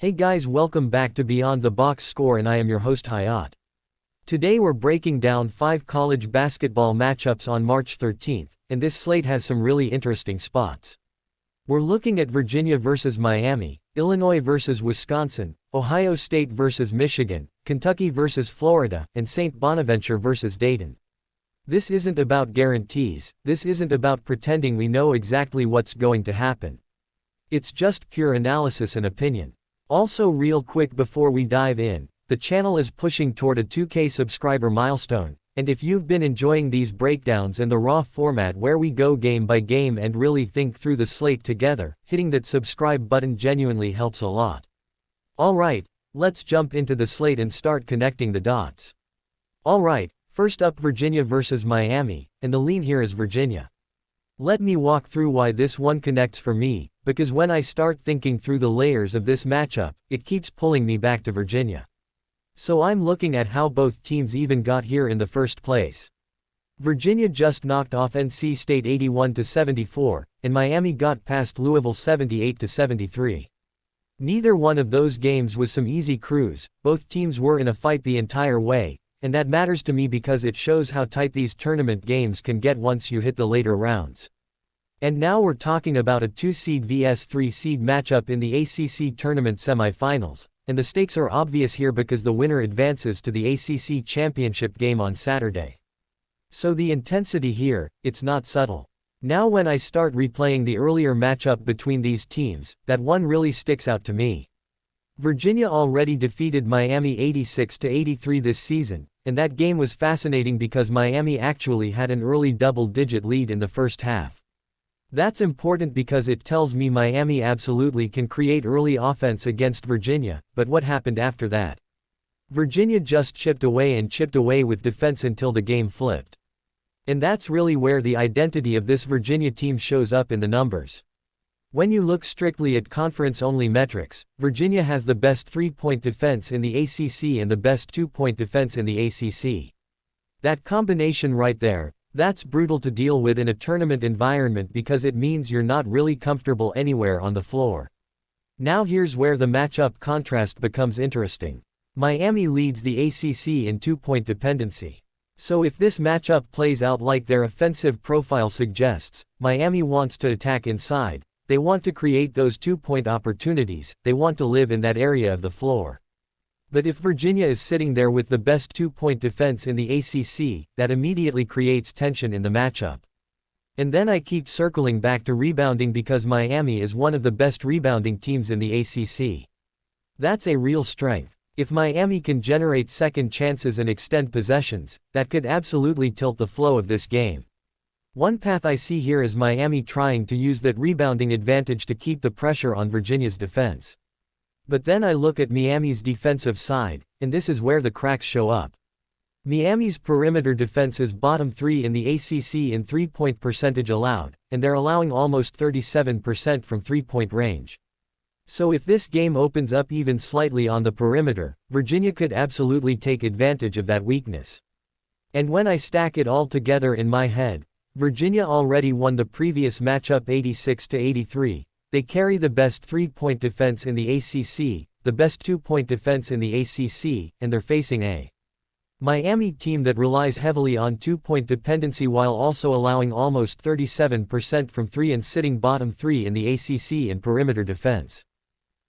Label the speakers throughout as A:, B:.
A: Hey guys, welcome back to Beyond the Box Score, and I am your host Hayat. Today we're breaking down 5 college basketball matchups on March 13th, and this slate has some really interesting spots. We're looking at Virginia versus Miami, Illinois versus Wisconsin, Ohio State versus Michigan, Kentucky versus Florida, and St. Bonaventure versus Dayton. This isn't about guarantees, this isn't about pretending we know exactly what's going to happen. It's just pure analysis and opinion. Also, real quick before we dive in, the channel is pushing toward a 2K subscriber milestone, and if you've been enjoying these breakdowns and the raw format where we go game by game and really think through the slate together, hitting that subscribe button genuinely helps a lot. Alright, let's jump into the slate and start connecting the dots. Alright, first up, Virginia versus Miami, and the lean here is Virginia. Let me walk through why this one connects for me, because when I start thinking through the layers of this matchup, it keeps pulling me back to Virginia. So I'm looking at how both teams even got here in the first place. Virginia just knocked off NC State 81-74, and Miami got past Louisville 78-73. Neither one of those games was some easy cruise, both teams were in a fight the entire way, and that matters to me because it shows how tight these tournament games can get once you hit the later rounds. And now we're talking about a 2-seed vs 3-seed matchup in the ACC tournament semifinals, and the stakes are obvious here because the winner advances to the ACC championship game on Saturday. So the intensity here, it's not subtle. Now when I start replaying the earlier matchup between these teams, that one really sticks out to me. Virginia already defeated Miami 86-83 this season, and that game was fascinating because Miami actually had an early double-digit lead in the first half. That's important because it tells me Miami absolutely can create early offense against Virginia, but what happened after that? Virginia just chipped away with defense until the game flipped. And that's really where the identity of this Virginia team shows up in the numbers. When you look strictly at conference-only metrics, Virginia has the best 3-point defense in the ACC and the best 2-point defense in the ACC. That combination right there, that's brutal to deal with in a tournament environment because it means you're not really comfortable anywhere on the floor. Now here's where the matchup contrast becomes interesting. Miami leads the ACC in 2-point dependency. So if this matchup plays out like their offensive profile suggests, Miami wants to attack inside. They want to create those 2-point opportunities, they want to live in that area of the floor. But if Virginia is sitting there with the best 2-point defense in the ACC, that immediately creates tension in the matchup. And then I keep circling back to rebounding because Miami is one of the best rebounding teams in the ACC. That's a real strength. If Miami can generate second chances and extend possessions, that could absolutely tilt the flow of this game. One path I see here is Miami trying to use that rebounding advantage to keep the pressure on Virginia's defense. But then I look at Miami's defensive side, and this is where the cracks show up. Miami's perimeter defense is bottom 3 in the ACC in 3-point percentage allowed, and they're allowing almost 37% from 3-point range. So if this game opens up even slightly on the perimeter, Virginia could absolutely take advantage of that weakness. And when I stack it all together in my head, Virginia already won the previous matchup 86-83, they carry the best 3-point defense in the ACC, the best 2-point defense in the ACC, and they're facing a Miami team that relies heavily on 2-point dependency while also allowing almost 37% from 3 and sitting bottom 3 in the ACC in perimeter defense.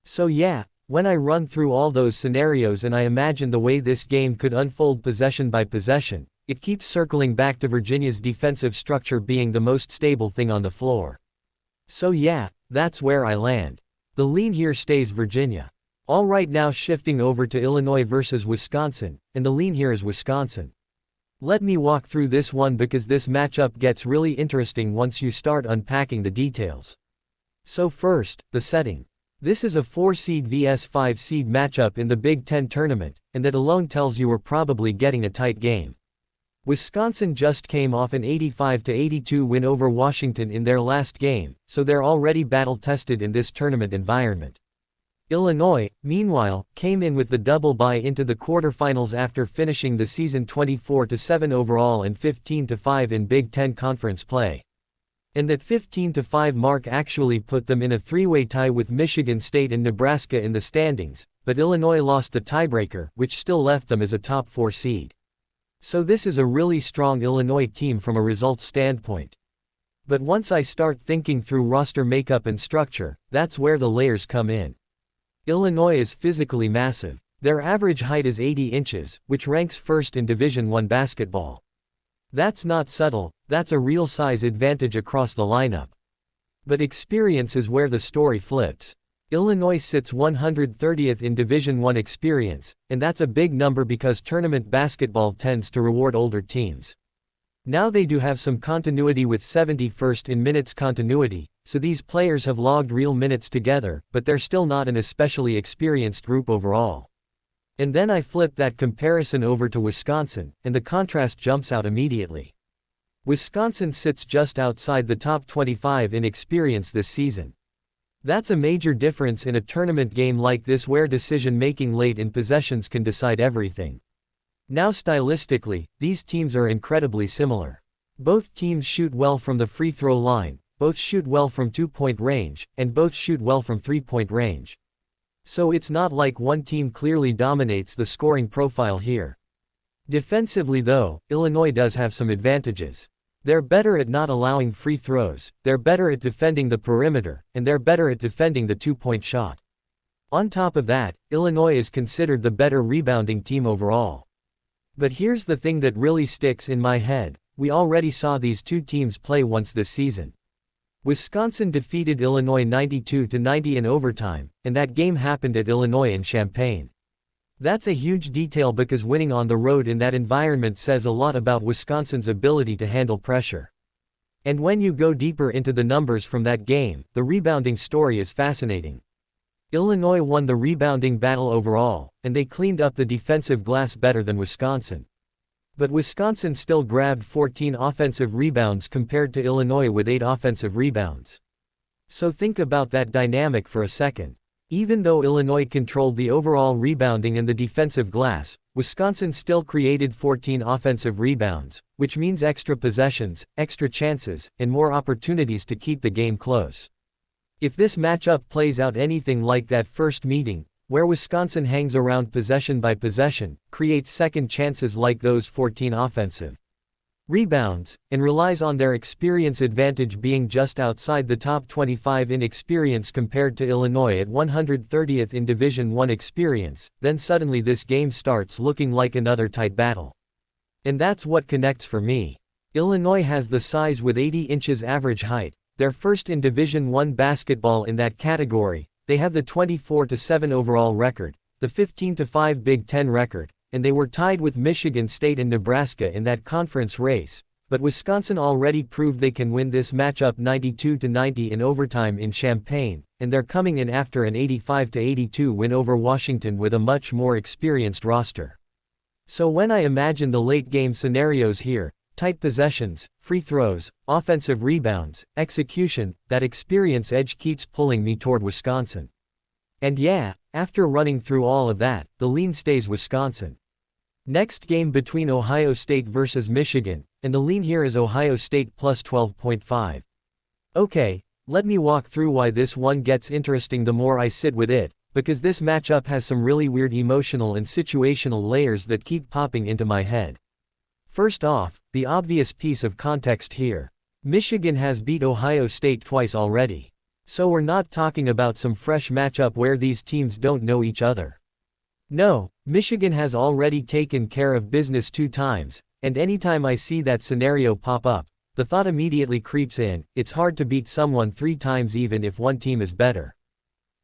A: So yeah, when I run through all those scenarios and I imagine the way this game could unfold possession by possession, it keeps circling back to Virginia's defensive structure being the most stable thing on the floor. So yeah, that's where I land. The lean here stays Virginia. Alright, now shifting over to Illinois versus Wisconsin, and the lean here is Wisconsin. Let me walk through this one because this matchup gets really interesting once you start unpacking the details. So first, the setting. This is a 4-seed vs 5-seed matchup in the Big Ten tournament, and that alone tells you we're probably getting a tight game. Wisconsin just came off an 85-82 win over Washington in their last game, so they're already battle-tested in this tournament environment. Illinois, meanwhile, came in with the double bye into the quarterfinals after finishing the season 24-7 overall and 15-5 in Big Ten conference play. And that 15-5 mark actually put them in a three-way tie with Michigan State and Nebraska in the standings, but Illinois lost the tiebreaker, which still left them as a top 4 seed. So this is a really strong Illinois team from a results standpoint. But once I start thinking through roster makeup and structure, that's where the layers come in. Illinois is physically massive. Their average height is 80 inches, which ranks first in Division I basketball. That's not subtle, that's a real size advantage across the lineup. But experience is where the story flips. Illinois sits 130th in Division I experience, and that's a big number because tournament basketball tends to reward older teams. Now they do have some continuity with 71st in minutes continuity, so these players have logged real minutes together, but they're still not an especially experienced group overall. And then I flip that comparison over to Wisconsin, and the contrast jumps out immediately. Wisconsin sits just outside the top 25 in experience this season. That's a major difference in a tournament game like this where decision-making late in possessions can decide everything. Now stylistically, these teams are incredibly similar. Both teams shoot well from the free throw line, both shoot well from two-point range, and both shoot well from three-point range. So it's not like one team clearly dominates the scoring profile here. Defensively though, Illinois does have some advantages. They're better at not allowing free throws, they're better at defending the perimeter, and they're better at defending the two-point shot. On top of that, Illinois is considered the better rebounding team overall. But here's the thing that really sticks in my head, we already saw these two teams play once this season. Wisconsin defeated Illinois 92-90 in overtime, and that game happened at Illinois in Champaign. That's a huge detail because winning on the road in that environment says a lot about Wisconsin's ability to handle pressure. And when you go deeper into the numbers from that game, the rebounding story is fascinating. Illinois won the rebounding battle overall, and they cleaned up the defensive glass better than Wisconsin. But Wisconsin still grabbed 14 offensive rebounds compared to Illinois with 8 offensive rebounds. So think about that dynamic for a second. Even though Illinois controlled the overall rebounding and the defensive glass, Wisconsin still created 14 offensive rebounds, which means extra possessions, extra chances, and more opportunities to keep the game close. If this matchup plays out anything like that first meeting, where Wisconsin hangs around possession by possession, creates second chances like those 14 offensive rebounds, and relies on their experience advantage being just outside the top 25 in experience compared to Illinois at 130th in Division I experience, then suddenly this game starts looking like another tight battle. And that's what connects for me. Illinois has the size with 80 inches average height, they're first in Division I basketball in that category, they have the 24-7 overall record, the 15-5 Big Ten record, and they were tied with Michigan State and Nebraska in that conference race, but Wisconsin already proved they can win this matchup 92-90 in overtime in Champaign, and they're coming in after an 85-82 win over Washington with a much more experienced roster. So when I imagine the late game scenarios here, tight possessions, free throws, offensive rebounds, execution, that experience edge keeps pulling me toward Wisconsin. And yeah, after running through all of that, the lean stays Wisconsin. Next game between Ohio State versus Michigan, and the lean here is Ohio State plus 12.5. Okay, let me walk through why this one gets interesting the more I sit with it, because this matchup has some really weird emotional and situational layers that keep popping into my head. First off, the obvious piece of context here. Michigan has beat Ohio State twice already. So we're not talking about some fresh matchup where these teams don't know each other. No, Michigan has already taken care of business 2 times, and anytime I see that scenario pop up, the thought immediately creeps in, it's hard to beat someone 3 times even if one team is better.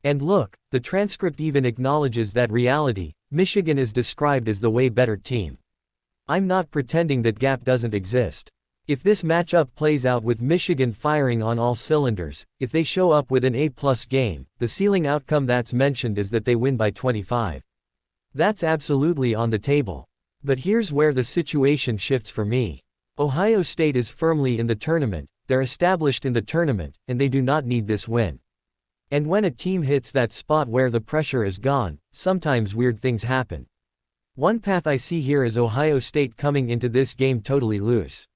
A: And look, the transcript even acknowledges that reality, Michigan is described as the way better team. I'm not pretending that gap doesn't exist. If this matchup plays out with Michigan firing on all cylinders, if they show up with an A+ game, the ceiling outcome that's mentioned is that they win by 25. That's absolutely on the table. But here's where the situation shifts for me. Ohio State is firmly in the tournament, they're established in the tournament, and they do not need this win. And when a team hits that spot where the pressure is gone, sometimes weird things happen. One path I see here is Ohio State coming into this game totally loose.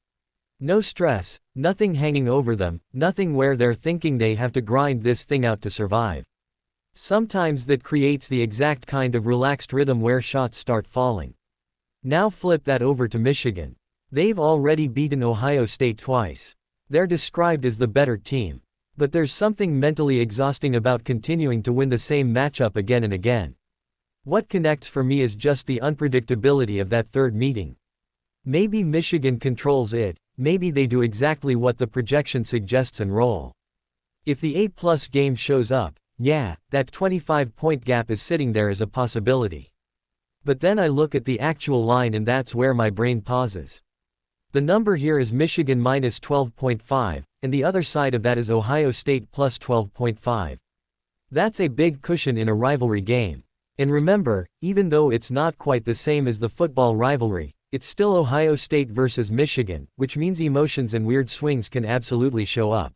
A: No stress, nothing hanging over them, nothing where they're thinking they have to grind this thing out to survive. Sometimes that creates the exact kind of relaxed rhythm where shots start falling. Now flip that over to Michigan. They've already beaten Ohio State twice. They're described as the better team. But there's something mentally exhausting about continuing to win the same matchup again and again. What connects for me is just the unpredictability of that third meeting. Maybe Michigan controls it, maybe they do exactly what the projection suggests and roll. If the A+ game shows up, yeah, that 25-point gap is sitting there as a possibility. But then I look at the actual line and that's where my brain pauses. The number here is Michigan minus 12.5, and the other side of that is Ohio State plus 12.5. That's a big cushion in a rivalry game. And remember, even though it's not quite the same as the football rivalry, it's still Ohio State versus Michigan, which means emotions and weird swings can absolutely show up.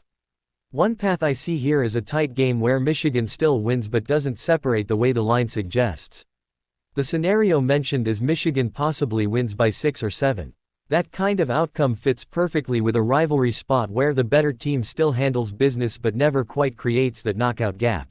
A: One path I see here is a tight game where Michigan still wins but doesn't separate the way the line suggests. The scenario mentioned is Michigan possibly wins by 6 or 7. That kind of outcome fits perfectly with a rivalry spot where the better team still handles business but never quite creates that knockout gap.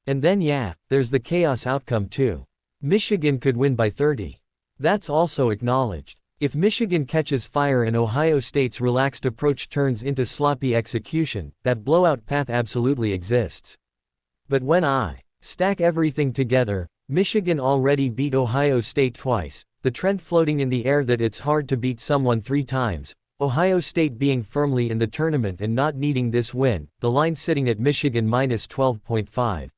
A: And then yeah, there's the chaos outcome too. Michigan could win by 30. That's also acknowledged. If Michigan catches fire and Ohio State's relaxed approach turns into sloppy execution, that blowout path absolutely exists. But when I stack everything together, Michigan already beat Ohio State twice, the trend floating in the air that it's hard to beat someone 3 times, Ohio State being firmly in the tournament and not needing this win, the line sitting at Michigan minus 12.5.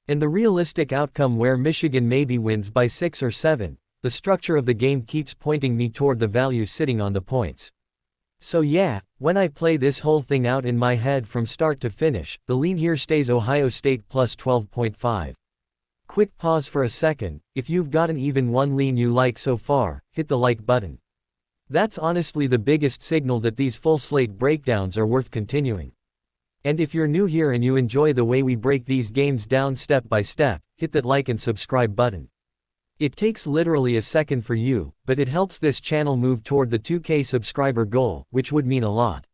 A: And the realistic outcome where Michigan maybe wins by 6 or 7, the structure of the game keeps pointing me toward the value sitting on the points. So yeah, when I play this whole thing out in my head from start to finish, the lean here stays Ohio State plus 12.5. Quick pause for a second. If you've got an even one lean you like so far, hit the like button. That's honestly the biggest signal that these full slate breakdowns are worth continuing. And if you're new here and you enjoy the way we break these games down step by step, hit that like and subscribe button. It takes literally a second for you, but it helps this channel move toward the 2K subscriber goal, which would mean a lot.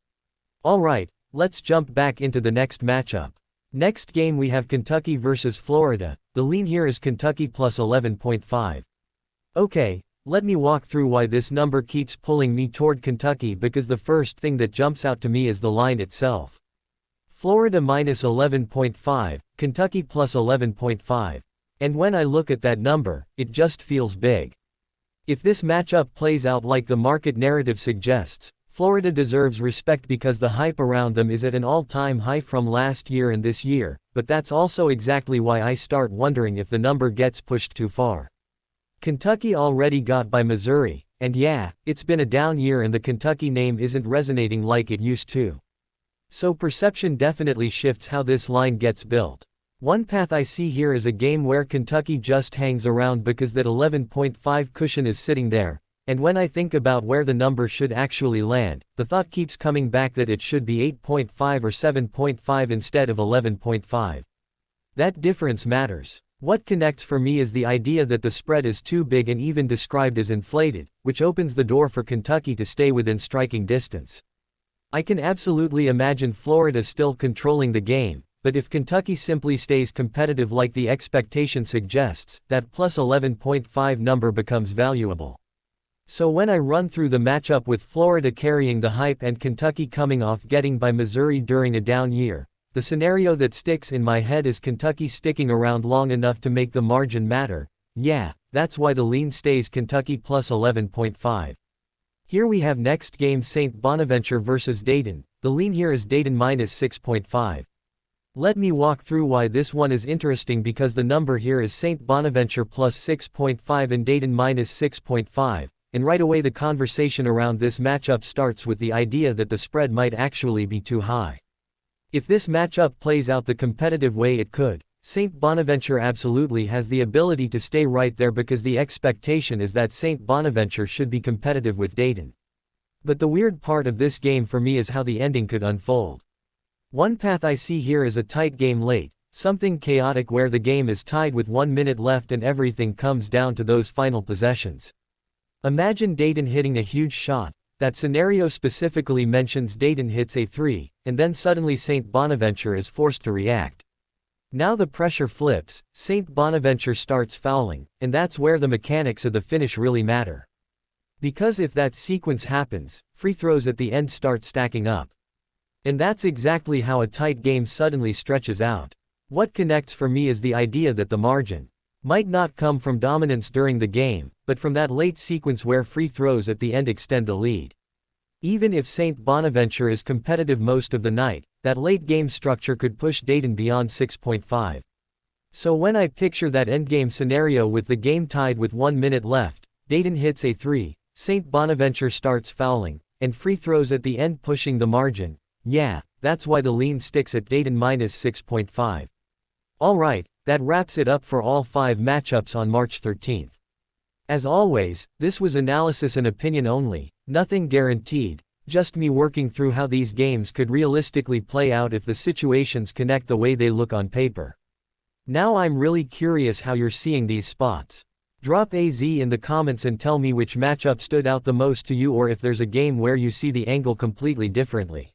A: Alright, let's jump back into the next matchup. Next game we have Kentucky versus Florida. The lean here is Kentucky plus 11.5. Okay, let me walk through why this number keeps pulling me toward Kentucky because the first thing that jumps out to me is the line itself. Florida minus 11.5, Kentucky plus 11.5. And when I look at that number, it just feels big. If this matchup plays out like the market narrative suggests, Florida deserves respect because the hype around them is at an all-time high from last year and this year, but that's also exactly why I start wondering if the number gets pushed too far. Kentucky already got by Missouri, and yeah, it's been a down year and the Kentucky name isn't resonating like it used to. So perception definitely shifts how this line gets built. One path I see here is a game where Kentucky just hangs around because that 11.5 cushion is sitting there, and when I think about where the number should actually land, the thought keeps coming back that it should be 8.5 or 7.5 instead of 11.5. That difference matters. What connects for me is the idea that the spread is too big and even described as inflated, which opens the door for Kentucky to stay within striking distance. I can absolutely imagine Florida still controlling the game, but if Kentucky simply stays competitive like the expectation suggests, that plus 11.5 number becomes valuable. So when I run through the matchup with Florida carrying the hype and Kentucky coming off getting by Missouri during a down year, the scenario that sticks in my head is Kentucky sticking around long enough to make the margin matter. Yeah, that's why the lean stays Kentucky plus 11.5. Here we have next game St. Bonaventure versus Dayton. The lean here is Dayton minus 6.5. Let me walk through why this one is interesting because the number here is St. Bonaventure plus 6.5 and Dayton minus 6.5, and right away the conversation around this matchup starts with the idea that the spread might actually be too high. If this matchup plays out the competitive way it could, St. Bonaventure absolutely has the ability to stay right there because the expectation is that St. Bonaventure should be competitive with Dayton. But the weird part of this game for me is how the ending could unfold. One path I see here is a tight game late, something chaotic where the game is tied with 1 minute left and everything comes down to those final possessions. Imagine Dayton hitting a huge shot, that scenario specifically mentions Dayton hits a 3, and then suddenly St. Bonaventure is forced to react. Now the pressure flips, St. Bonaventure starts fouling, and that's where the mechanics of the finish really matter. Because if that sequence happens, free throws at the end start stacking up. And that's exactly how a tight game suddenly stretches out. What connects for me is the idea that the margin might not come from dominance during the game, but from that late sequence where free throws at the end extend the lead. Even if St. Bonaventure is competitive most of the night, that late game structure could push Dayton beyond 6.5. So when I picture that endgame scenario with the game tied with 1 minute left, Dayton hits a 3, St. Bonaventure starts fouling, and free throws at the end pushing the margin, yeah, that's why the lean sticks at Dayton minus 6.5. Alright, that wraps it up for all 5 matchups on March 13th. As always, this was analysis and opinion only, nothing guaranteed, just me working through how these games could realistically play out if the situations connect the way they look on paper. Now I'm really curious how you're seeing these spots. Drop AZ in the comments and tell me which matchup stood out the most to you, or if there's a game where you see the angle completely differently.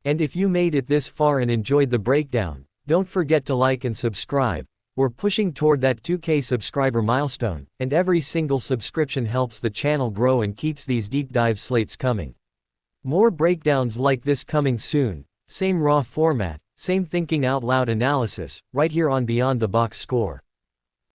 A: And if you made it this far and enjoyed the breakdown, don't forget to like and subscribe. We're pushing toward that 2K subscriber milestone, and every single subscription helps the channel grow and keeps these deep dive slates coming. More breakdowns like this coming soon, same raw format, same thinking out loud analysis, right here on Beyond the Box Score.